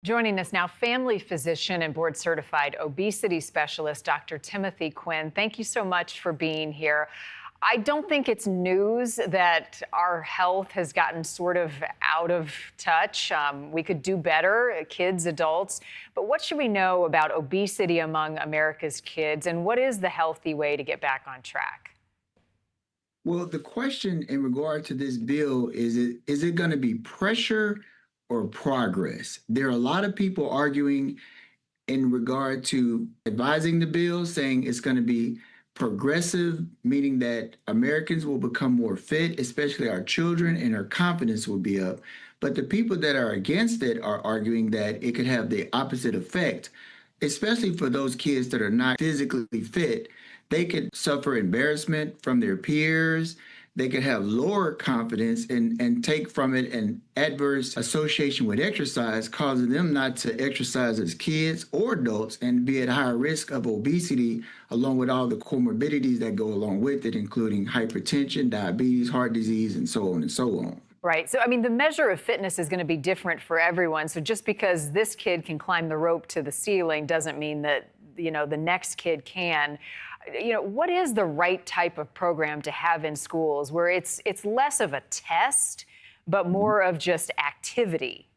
Joining us now, family physician and board-certified obesity specialist, Dr. Timothy Quinn. Thank you so much for being here. I don't think it's news that our health has gotten sort of out of touch. We could do better, kids, adults. But what should we know about obesity among America's kids, and what is the healthy way to get back on track? Well, the question in regard to this bill is it going to be pressure or progress? There are a lot of people arguing in regard to advising the bill, saying it's going to be progressive, meaning that Americans will become more fit, especially our children, and our confidence will be up. But the people that are against it are arguing that it could have the opposite effect, especially for those kids that are not physically fit. They could suffer embarrassment from their peers. They could have lower confidence and take from it an adverse association with exercise, causing them not to exercise as kids or adults and be at higher risk of obesity, along with all the comorbidities that go along with it, including hypertension, diabetes, heart disease, and so on and so on. Right. So, I mean, the measure of fitness is going to be different for everyone. So just because this kid can climb the rope to the ceiling doesn't mean that, the next kid can. What is the right type of program to have in schools where it's less of a test, but more of just activity?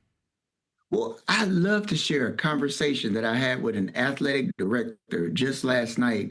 Well, I'd love to share a conversation that I had with an athletic director just last night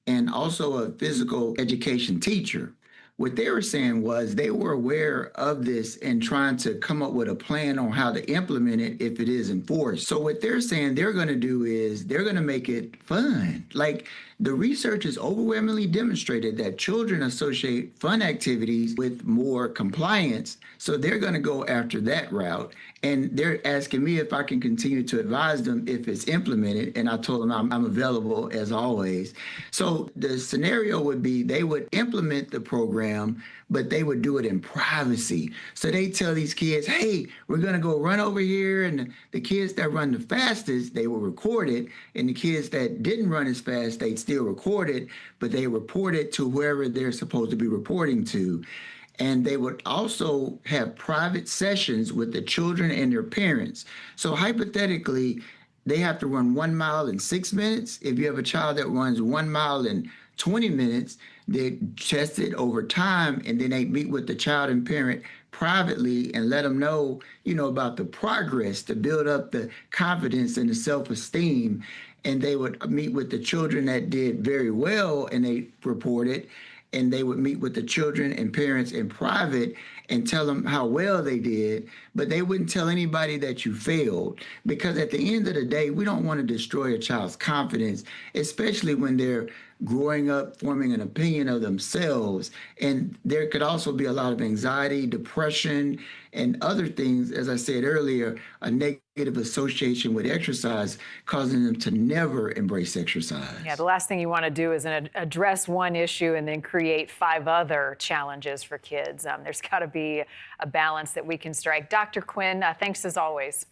and also a physical education teacher. What they were saying was they were aware of this and trying to come up with a plan on how to implement it if it is enforced. So what they're saying they're going to do is they're going to make it fun. Like, the research has overwhelmingly demonstrated that children associate fun activities with more compliance. So they're going to go after that route. And they're asking me if I can continue to advise them if it's implemented. And I told them I'm available as always. So the scenario would be they would implement the program, but they would do it in privacy. So they tell these kids, hey, we're going to go run over here. And the kids that run the fastest, they will record it. And the kids that didn't run as fast, they'd still record it, but they report it to whoever they're supposed to be reporting to. And they would also have private sessions with the children and their parents. So hypothetically, they have to run 1 mile in 6 minutes. If you have a child that runs 1 mile in 20 minutes, they test it over time, and then they meet with the child and parent privately and let them know, about the progress to build up the confidence and the self-esteem. And they would meet with the children that did very well and they report it, and they would meet with the children and parents in private and tell them how well they did, but they wouldn't tell anybody that you failed, because at the end of the day, we don't want to destroy a child's confidence, especially when they're growing up, forming an opinion of themselves. And there could also be a lot of anxiety, depression, and other things, as I said earlier, a negative association with exercise, causing them to never embrace exercise. Yeah, the last thing you want to do is address one issue and then create 5 other challenges for kids. There's got to be a balance that we can strike. Dr. Quinn, thanks as always.